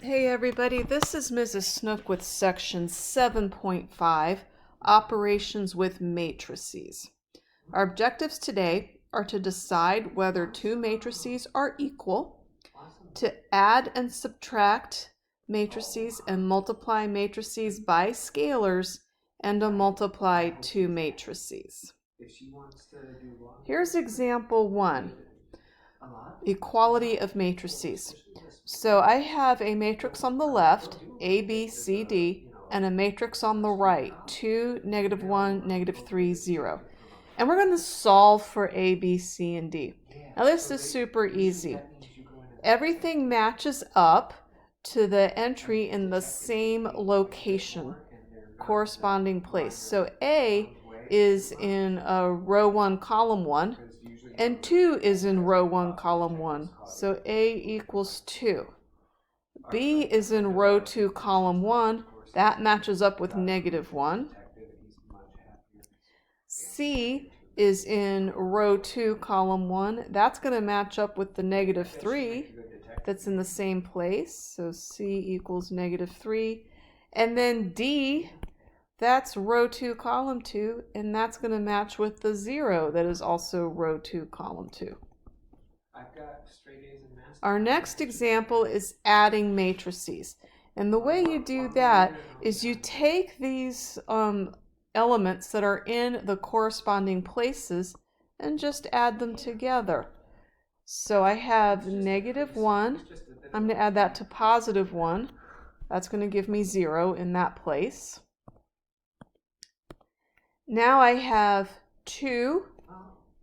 Hey everybody, this is Mrs. Snook with section 7.5, Operations with Matrices. Our objectives today are to decide whether two matrices are equal, to add and subtract matrices and multiply matrices by scalars, and to multiply two matrices. Here's example 1, equality of matrices. So I have a matrix on the left, A, B, C, D, and a matrix on the right, 2, -1, -3, 0. And we're going to solve for A, B, C, and D. Now this is super easy. Everything matches up to the entry in the same location, corresponding place. So A is in row 1, column 1. And 2 is in row 1, column 1. So A equals 2. B is in row 2, column 1. That matches up with -1. C is in row 2, column 1. That's going to match up with the -3 that's in the same place. So C equals -3. And then D, that's row 2, column 2, and that's going to match with the 0 that is also row 2, column 2. I've got straight A's in math. Our next example is adding matrices. And the way you do that is you take these elements that are in the corresponding places and just add them together. So I have -1. I'm going to add that to +1. That's going to give me 0 in that place. Now I have 2,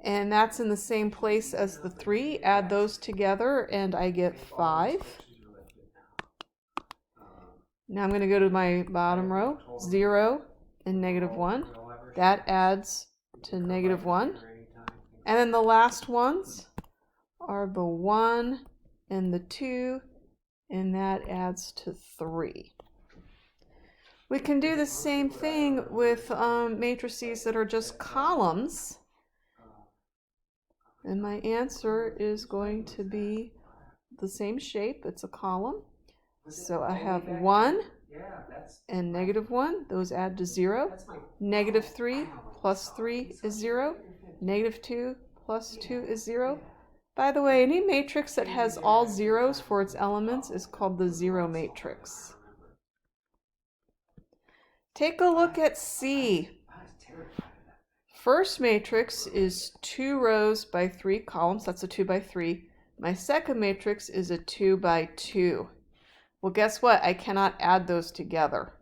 and that's in the same place as the 3. Add those together, and I get 5. Now I'm going to go to my bottom row, 0 and -1. That adds to -1. And then the last ones are the 1 and the 2, and that adds to 3. We can do the same thing with matrices that are just columns. And my answer is going to be the same shape. It's a column. So I have 1 and -1. Those add to 0. -3 plus 3 is 0. -2 plus 2 is 0. By the way, any matrix that has all zeros for its elements is called the zero matrix. Take a look at C. First matrix is 2 rows by 3 columns. That's a 2 by 3. My second matrix is a 2 by 2. Well, guess what? I cannot add those together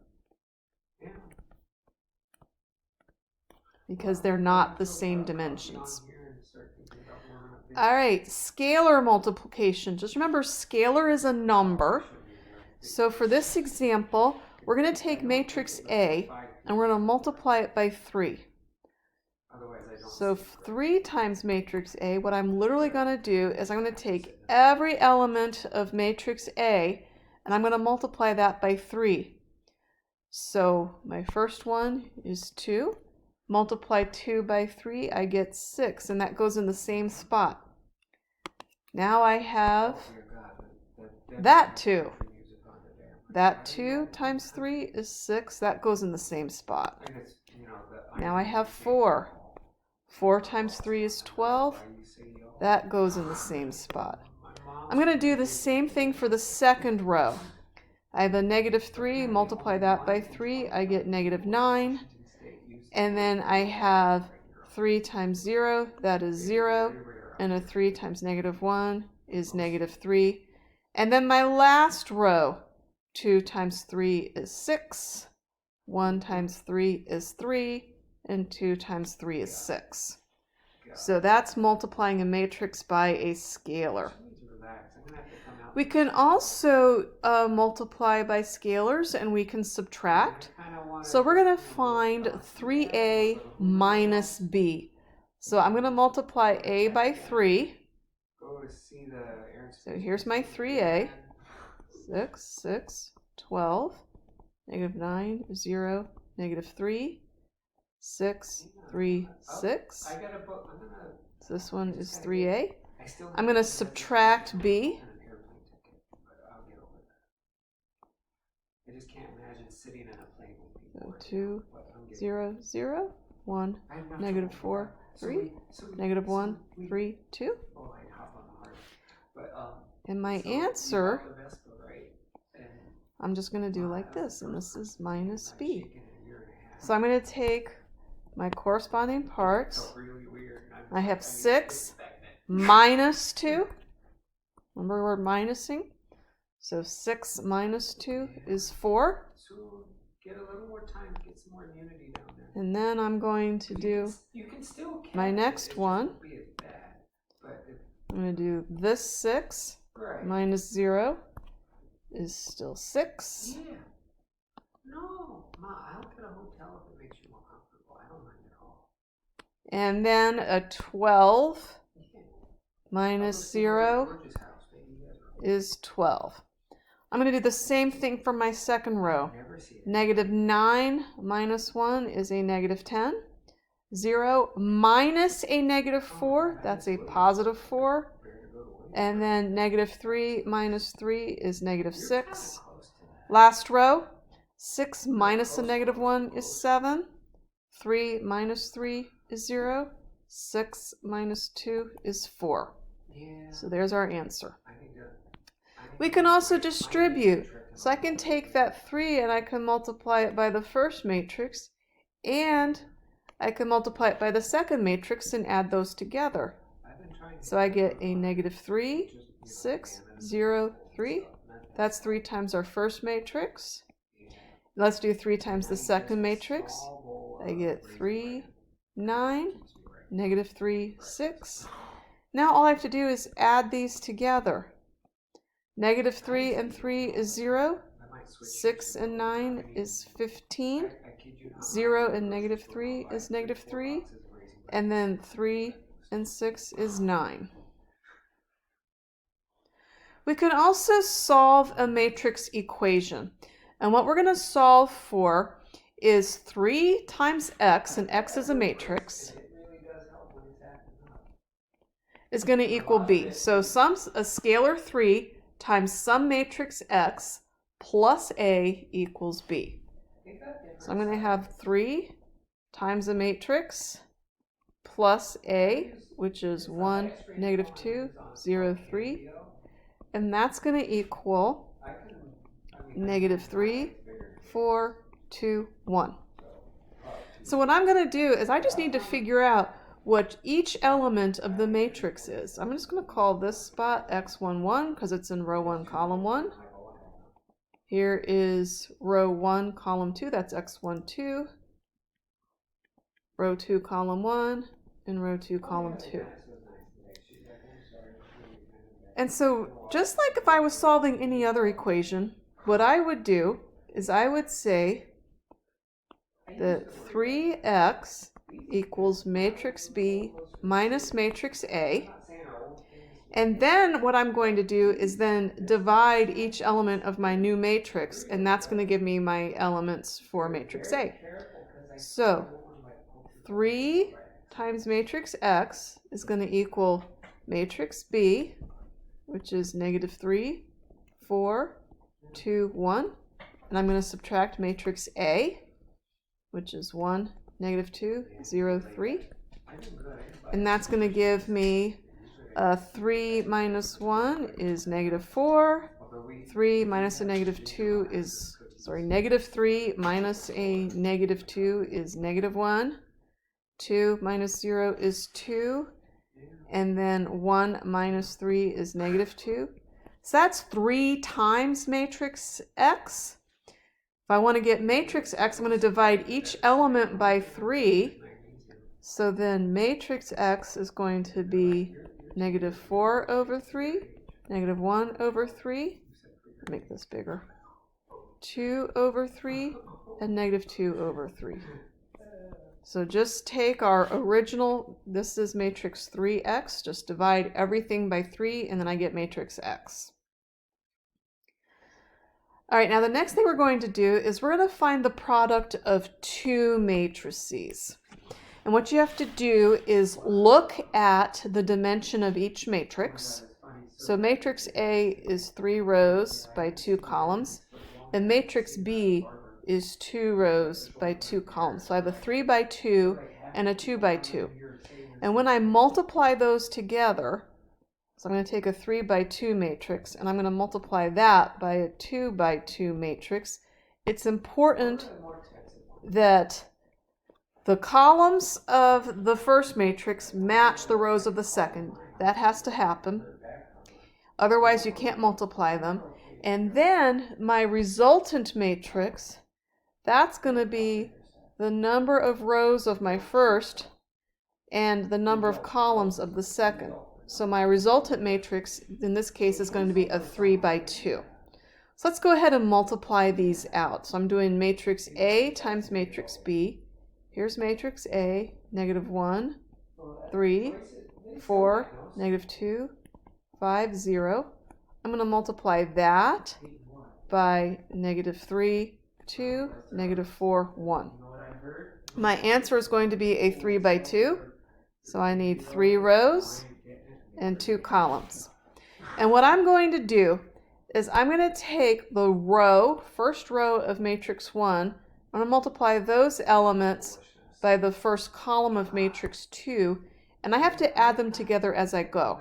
because they're not the same dimensions. All right, scalar multiplication. Just remember, scalar is a number. So for this example, we're going to take matrix A and we're going to multiply it by 3. So 3 times matrix A, what I'm literally going to do is I'm going to take every element of matrix A and I'm going to multiply that by 3. So my first one is 2. Multiply 2 by 3, I get 6, and that goes in the same spot. Now I have that 2. That 2 times 3 is 6. That goes in the same spot. Now I have 4. 4 times 3 is 12. That goes in the same spot. I'm going to do the same thing for the second row. I have a -3. Multiply that by 3. I get -9. And then I have 3 times 0. That is 0. And a 3 times -1 is -3. And then my last row. 2 times 3 is 6, 1 times 3 is 3, and 2 times 3 is 6. So that's multiplying a matrix by a scalar. We can also multiply by scalars, and we can subtract. So we're going to find 3a minus b. So I'm going to multiply a by 3. So here's my 3a. 6, 6, 12, -9, 0, -3, 6, 3, 6. So this one is 3a. I'm going to subtract b. I just can't imagine sitting in a plane with people. So 2, 0, 0, 1, negative 4, 3, negative 1, 3, 2. Oh, I'd hop on the heart. But, and my answer, I'm just going to do like this, and this is minus b. So I'm going to take my corresponding parts. I have 6 minus 2. Remember we're minusing? So 6 minus 2 is 4. So get a little more time, get some more immunity down there. And then I'm going to do my next one. I'm going to do this 6 minus 0 is still 6. Yeah. No, Ma, I'll get a hotel if it makes you more comfortable. I don't mind at all. And then a 12 minus 0 is 12. I'm going to do the same thing for my second row. Negative 9 minus 1 is a negative 10. 0 minus a negative 4, that's a positive 4. And then negative 3 minus 3 is negative 6. Last row, 6 minus a negative 1 is 7. 3 minus 3 is 0. 6 minus 2 is 4. So there's our answer. We can also distribute. So I can take that 3 and I can multiply it by the first matrix, and I can multiply it by the second matrix and add those together. So I get a negative 3, 6, 0, 3. That's 3 times our first matrix. Let's do 3 times the second matrix. I get 3, 9, negative 3, 6. Now all I have to do is add these together. Negative 3 and 3 is 0. 6 and 9 is 15. 0 and negative 3 is negative 3. And then 3 and 6 is 9. We can also solve a matrix equation. And what we're going to solve for is 3 times x, and x is a matrix, is going to equal b. So a scalar 3 times some matrix x plus a equals b. So I'm going to have 3 times a matrix plus a, which is 1, negative 2, 0, 3. And that's going to equal negative 3, 4, 2, 1. So what I'm going to do is I just need to figure out what each element of the matrix is. I'm just going to call this spot x11 because it's in row 1, column 1. Here is row 1, column 2, that's x12. Row 2, column 1, and row 2, column 2. And so just like if I was solving any other equation, what I would do is I would say that 3x equals matrix B minus matrix A. And then what I'm going to do is then divide each element of my new matrix, and that's going to give me my elements for matrix A. So 3 times matrix X is going to equal matrix B, which is negative 3, 4, 2, 1. And I'm going to subtract matrix A, which is 1, negative 2, 0, 3. And that's going to give me 3 minus 1 is negative 4. 3 minus a negative 2 is, negative 3 minus a negative 2 is negative 1. 2 minus 0 is 2. And then 1 minus 3 is negative 2. So that's 3 times matrix X. If I want to get matrix X, I'm going to divide each element by 3. So then matrix X is going to be negative 4 over 3, negative 1 over 3, make this bigger, 2 over 3, and negative 2 over 3. So just take our original, this is matrix 3x, just divide everything by 3, and then I get matrix X. All right, now the next thing we're going to do is we're going to find the product of 2 matrices. And what you have to do is look at the dimension of each matrix. So matrix A is 3 rows by 2 columns. and matrix B is 2 rows by 2 columns. So I have a 3 by 2 and a 2 by 2. And when I multiply those together, so I'm going to take a 3 by 2 matrix and I'm going to multiply that by a 2 by 2 matrix. It's important that the columns of the first matrix match the rows of the second. That has to happen. Otherwise, you can't multiply them. And then my resultant matrix, that's going to be the number of rows of my first and the number of columns of the second. So my resultant matrix, in this case, is going to be a 3 by 2. So let's go ahead and multiply these out. So I'm doing matrix A times matrix B. Here's matrix A, -1, 3, 4, -2, 5, 0. I'm going to multiply that by -3, 2, -4, 1. My answer is going to be a 3 by 2. So I need 3 rows and 2 columns. And what I'm going to do is I'm going to take the row, first row of matrix 1, I'm going to multiply those elements by the first column of matrix 2, and I have to add them together as I go.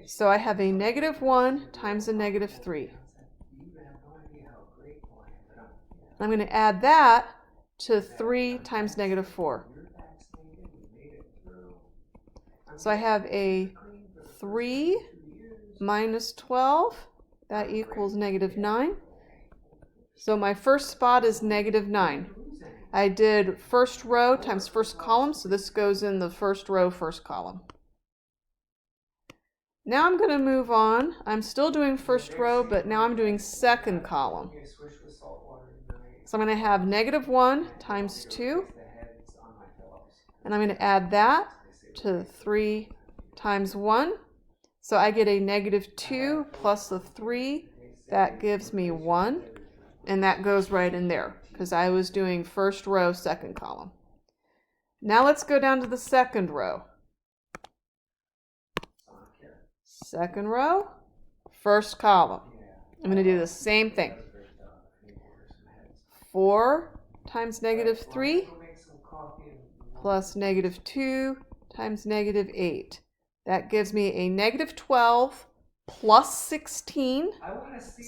So I have a -1 times a -3. I'm going to add that to 3 times -4. So I have a 3 minus 12, that equals -9. So my first spot is -9. I did first row times first column, so this goes in the first row, first column. Now I'm going to move on. I'm still doing first row, but now I'm doing second column. So I'm going to have -1 times 2, and I'm going to add that to 3 times 1. So I get a -2 plus the 3, that gives me 1, and that goes right in there because I was doing first row, second column. Now let's go down to the second row. Second row, first column. I'm going to do the same thing. 4 times -3 plus -2 times -8. That gives me a -12 plus 16,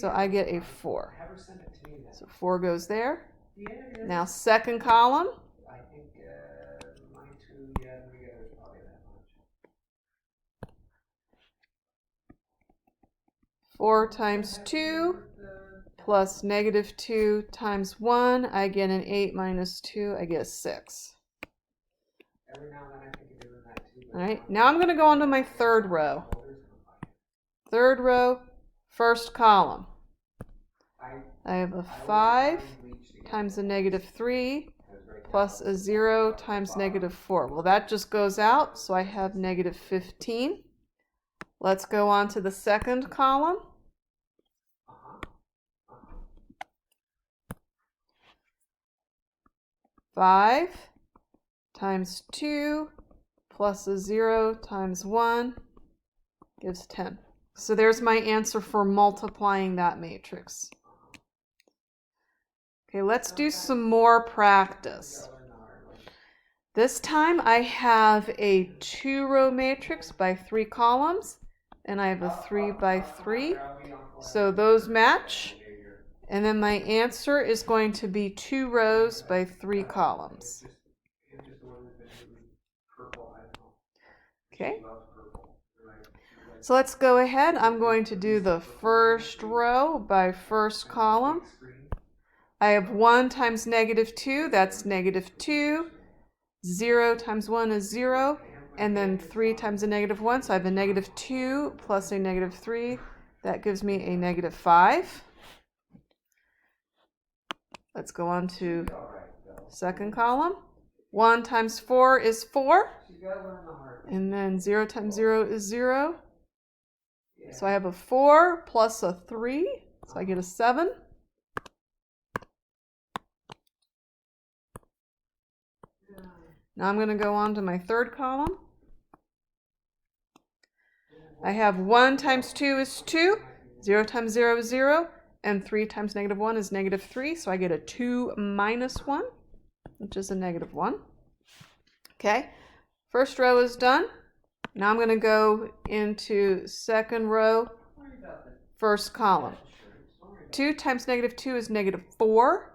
so I get a 4. So 4 goes there. Now second column. 4 times 2 plus -2 times 1, I get an 8 minus 2, I get 6. All right, now I'm going to go on to my third row. Third row, first column. I have a 5 times a -3 plus a 0 times -4. Well, that just goes out, so I have -15. Let's go on to the second column. Five times 2 plus a 0 times 1 gives 10. So there's my answer for multiplying that matrix. Okay, let's do some more practice. This time I have a 2-row matrix by 3 columns, and I have a 3 by 3. So those match. And then my answer is going to be 2 rows by 3 columns. Okay. So let's go ahead. I'm going to do the first row by first column. I have 1 times -2, that's -2. 0 times 1 is 0. And then 3 times a -1, so I have a -2 plus a -3. That gives me a -5. Let's go on to second column. 1 times 4 is 4. And then 0 times 0 is 0. So I have a 4 plus a 3. So I get a 7. Now I'm going to go on to my third column. I have 1 times 2 is 2. 0 times 0 is 0. and 3 times negative 1 is negative 3, so I get a 2 minus 1, which is a negative 1. Okay, first row is done. Now I'm going to go into second row, first column. 2 times negative 2 is negative 4.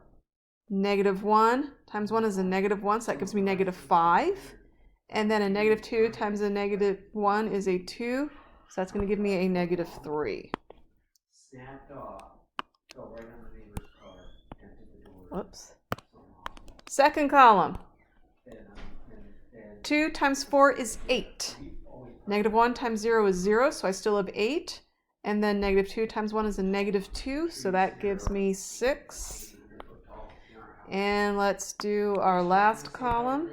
Negative 1 times 1 is a negative 1, so that gives me negative 5. And then a negative 2 times a negative 1 is a 2, so that's going to give me a negative 3. Snapped off. Go right on the neighbor's car and to the door. Whoops. Second column. 2 times 4 is 8. Negative 1 times 0 is 0, so I still have 8. And then negative 2 times 1 is a negative 2, so that gives me 6. And let's do our last column.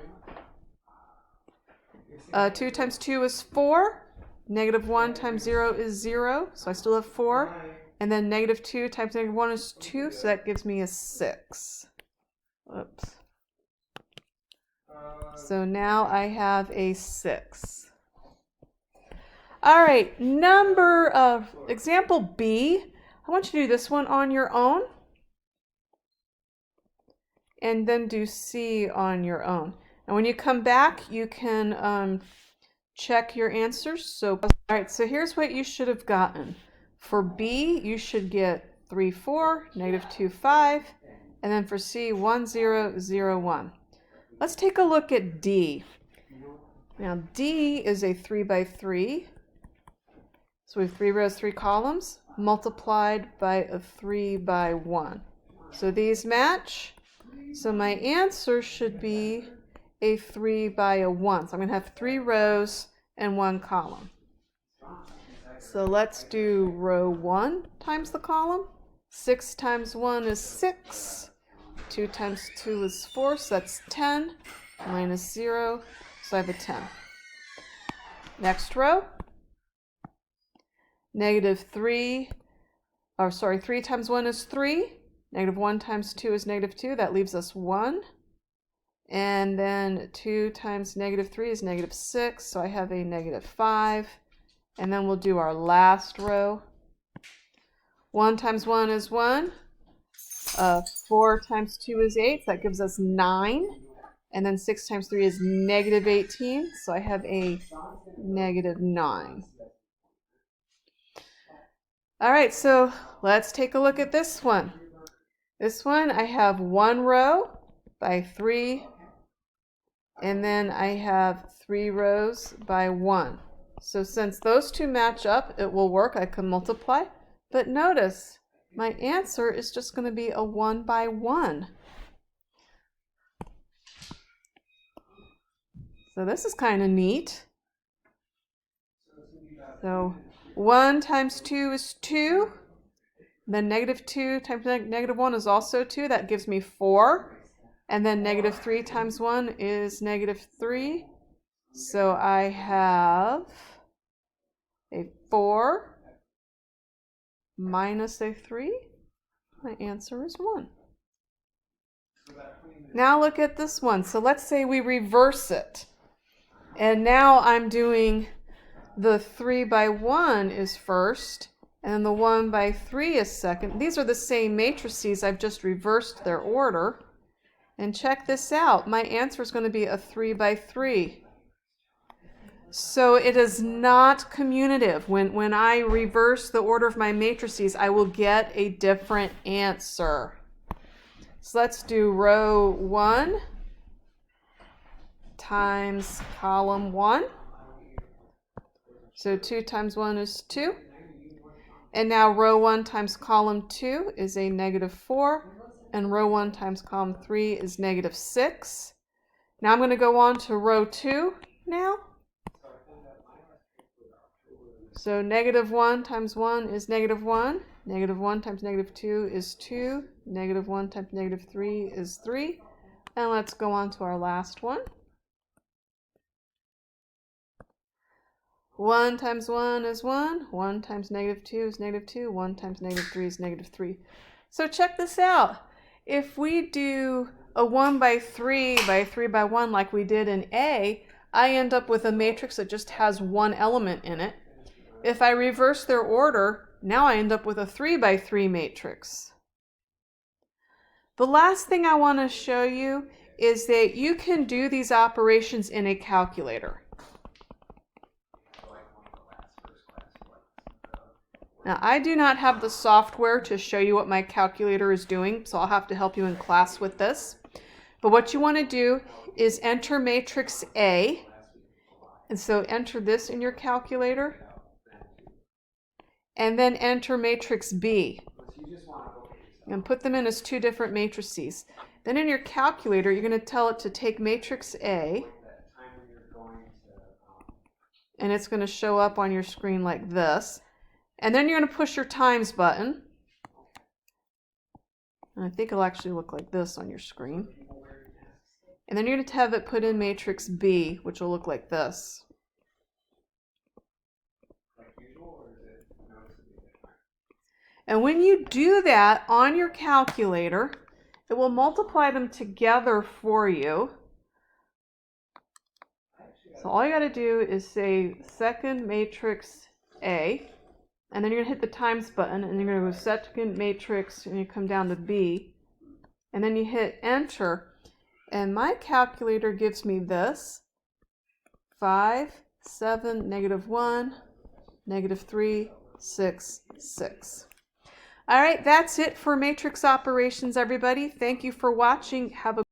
2 times 2 is 4. Negative 1 times 0 is 0, so I still have 4. And then negative 2 times negative 1 is 2, so that gives me a 6. Oops. So now I have a 6. All right, example B. I want you to do this one on your own. And then do C on your own. And when you come back, you can check your answers. So, all right, so here's what you should have gotten. For B, you should get 3, 4, negative 2, 5, and then for C, 1, 0, 0, 1. Let's take a look at D. Now, D is a 3 by 3. So we have 3 rows, 3 columns, multiplied by a 3 by 1. So these match. So my answer should be a 3 by a 1. So I'm going to have 3 rows and 1 column. So let's do row 1 times the column. 6 times 1 is 6. 2 times 2 is 4, so that's 10. Minus 0, so I have a 10. Next row. Negative 3 times 1 is 3. Negative 1 times 2 is negative 2. That leaves us 1. And then 2 times negative 3 is negative 6, so I have a negative 5. And then we'll do our last row. 1 times 1 is 1. 4 times 2 is 8, so that gives us 9. And then 6 times 3 is negative 18, so I have a negative 9. All right, so let's take a look at this one. This one, I have 1 row by 3, and then I have 3 rows by 1. So since those two match up, it will work. I can multiply. But notice, my answer is just going to be a 1 by 1. So this is kind of neat. So 1 times 2 is 2. Then negative 2 times negative 1 is also 2. That gives me 4. And then negative 3 times 1 is negative 3. So I have a 4 minus a 3. My answer is 1. Now look at this one. So let's say we reverse it. And now I'm doing the 3 by 1 is first, and the 1 by 3 is second. These are the same matrices. I've just reversed their order. And check this out. My answer is going to be a 3 by 3. So it is not commutative. When I reverse the order of my matrices, I will get a different answer. So let's do row 1 times column 1. So 2 times 1 is 2. And now row 1 times column 2 is a negative 4. And row 1 times column 3 is negative 6. Now I'm going to go on to row 2 now. So negative 1 times 1 is negative 1. Negative 1 times negative 2 is 2. Negative 1 times negative 3 is 3. And let's go on to our last one. 1 times 1 is 1. 1 times negative 2 is negative 2. 1 times negative 3 is negative 3. So check this out. If we do a 1 by 3 by 3 by 1 like we did in A, I end up with a matrix that just has one element in it. If I reverse their order, Now I end up with a 3 by 3 matrix. The last thing I want to show you is that you can do these operations in a calculator. Now, I do not have the software to show you what my calculator is doing, so I'll have to help you in class with this. But what you want to do is enter matrix A. And so enter this in your calculator. And then enter matrix B. And put them in as two different matrices. Then in your calculator, you're going to tell it to take matrix A. And it's going to show up on your screen like this. And then you're going to push your times button. And I think it'll actually look like this on your screen. And then you're going to have it put in matrix B, which will look like this. And when you do that on your calculator, it will multiply them together for you. So all you got to do is say second matrix A. And then you're going to hit the times button, and you're going to go second matrix, and you come down to B. And then you hit enter. And my calculator gives me this. 5, 7, -1, -3, 6, 6. All right, that's it for matrix operations, everybody. Thank you for watching. Have a